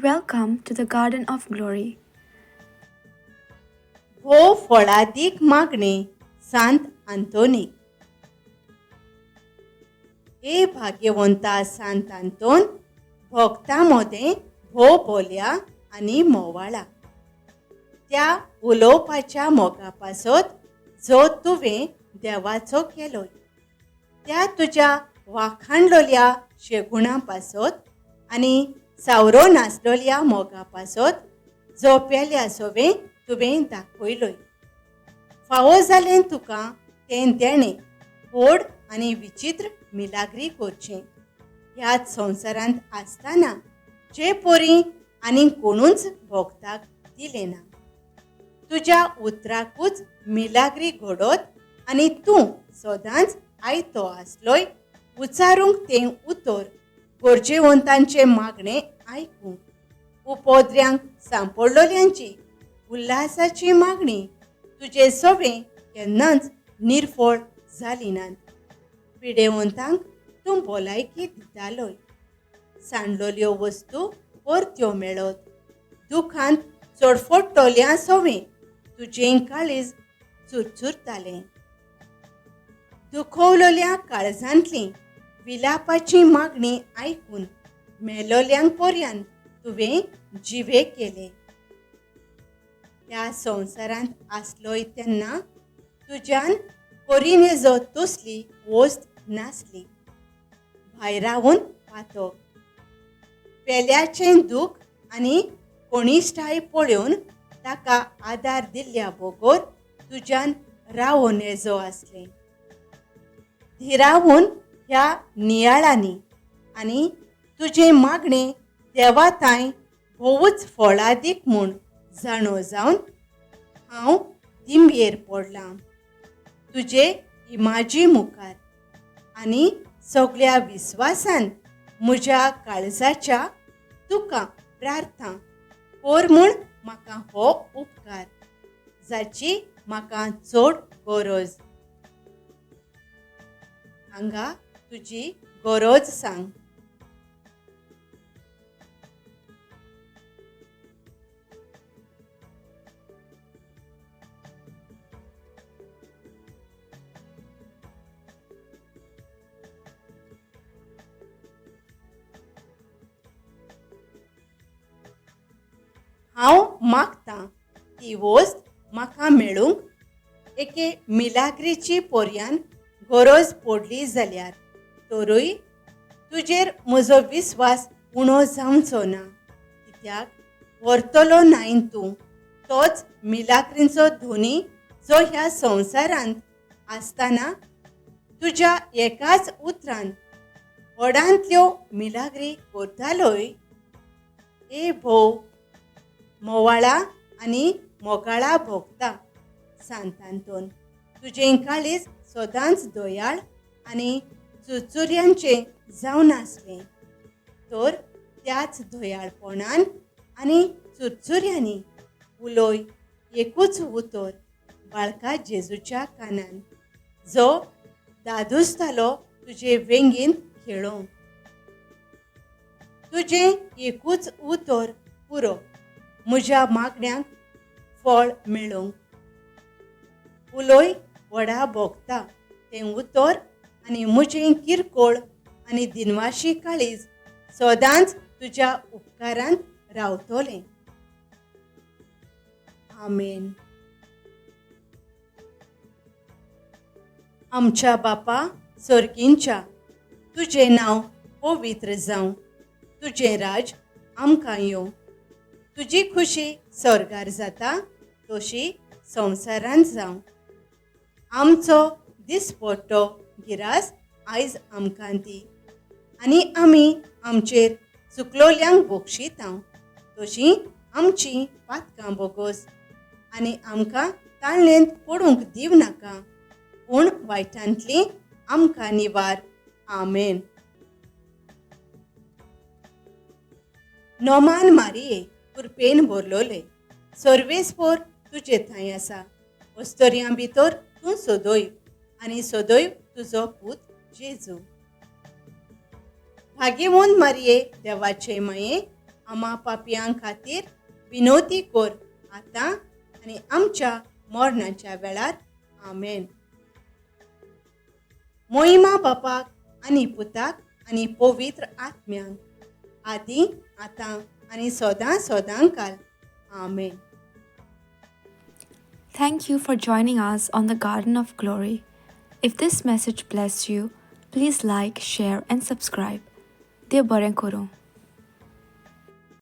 Welcome to the Garden of Glory. हो फळादीक मागणे सांत आंतोनी. हे भाग्यवंता सांत आंतोन, भक्तांमध्ये भोव बोल्या आणि मोवाळा. त्या उलोवपाच्या मोगापासत जो तुवें देवाचो केलोय, त्या तुज्या वाखाणलोल्या शेगुणां पासत आनी सावरो नासलोल्या मोगापासत जो पेल्या सोवें तुवें दाखयलोय. फावो जालें तुका तें देणें व्हड आनी विचित्र मिलाग्री करचें. ह्याच संवसारांत आसतना जे परी आनी कोणूच भोगताक दिलें ना. तुज्या उतराकूच मिलाग्री घडोत आनी तूं सदांच आयतो आसलोय उचारूंक तें उतर गरजेवंतांचे मागणें आयकूंक. उपोद्र्यांक सांपडलोल्यांची उल्हासाची मागणी तुजे सोबें केन्नाच निर्फळ जाली नात. पिडेवंतांक तूं भलायकी दितालोय. सांडलोल्यो वस्तू परत्यो मेळत. दुखांत चडफडटोल्या सोवें तुजें काळीज चुरचुरतालें. दुखवलोल्या काळजांतली विलापाची मागणी आयकून मेलोल्यांक पर्यंत तुवें जिवे केले. ह्या संवसारांत आसलोय तेन्ना तुज्यान परिनेजो तसली वस्त नासली. भायर रावून पातक पेल्याचें दूख आनी कोणिश्टाय पळोवन ताका आदार दिल्ल्या बगर तुज्यान रावो नेजो आसलें. धिरावून ह्या नियाळांनी आनी तुजें मागणें देवा ताईं भोवूच फळादीक म्हूण जाणो जावन हांव दिंबयेर पडलां तुजे इमाजी मुखार आनी सगळ्या विस्वासान म्हज्या काळजाच्या तुका प्रार्थना कर म्हूण म्हाका हो उपकार जाची म्हाका चड गरज. हांगा तुजी गरज सांग. हांव मागतां ती वस्त म्हाका मेळूंक एके मिलाग्रीची पर्यान गरज पडली जाल्यार तरूय तुजेर म्हजो विस्वास उणो जावचो ना. कित्याक व्हरतलो नायन तूं तोच मिलाग्रींचो धोनी जो ह्या संवसारांत आसतना तुज्या एकाच उतरान व्हडांतल्यो मिलाग्री करतालोय. ए भोव मोवाळा आनी मोगाळा भोगता सांत आंतोन, तुजें काळीज सदांच दयाळ आनी चुरचुर्यांचें जावन आसलें. तर त्याच दयाळपणान आनी चुरचुर्यांनी उलोय एकूच उतर बाळका जेजूच्या कानान जो दादूसतालो तुजे वेंगीन खेळोंक. तुजें एकूच उतर पुरो म्हज्या मागण्यांक फळ मेळोवंक. उलोय व्हडा भोगता तें उतर आनी म्हजें किरकोळ आनी दिनवाशी काळीज सदांच तुज्या उपकारांत रावतलें. आमेन. आमच्या बापा सर्गींच्या, तुजें नांव पवित्र जावं. तुजें राज आमकां येवं. तुजी खुशी स्वर्गार जाता तशी संवसारांत जावं. आमचो दिसपट्टो गिरास आयज आमकां दी आनी आमी आमचेर चुकलोल्यांक बक्षितां तशीं आमचीं पातकां बोगोस आनी आमकां ताळणेंत पडूंक दिव नाका पूण वायटांतलीं आमकां निवार. आमेन. नोमान मारिये कृपेन भरलोले, सर्वेस्पर तुजे थंय आसा. अस्तर्यां भितर तूं सदैव आनी सदैव तुजो पूत जेजू. भाग्यवंत मारये देवाचे माये, आम्हा पापयां खातीर विनोती कोर आतां आनी आमच्या मरणाच्या वेळार आमेन. मोहिमा बापाक आनी पुताक आनी पवित्र आत्म्यांक आदी आतां आनी सदां सदांकाल आमेन. Thank you for joining us on the Garden of Glory. If this message blessed you, please like, share, and subscribe. Dear Baren Koro.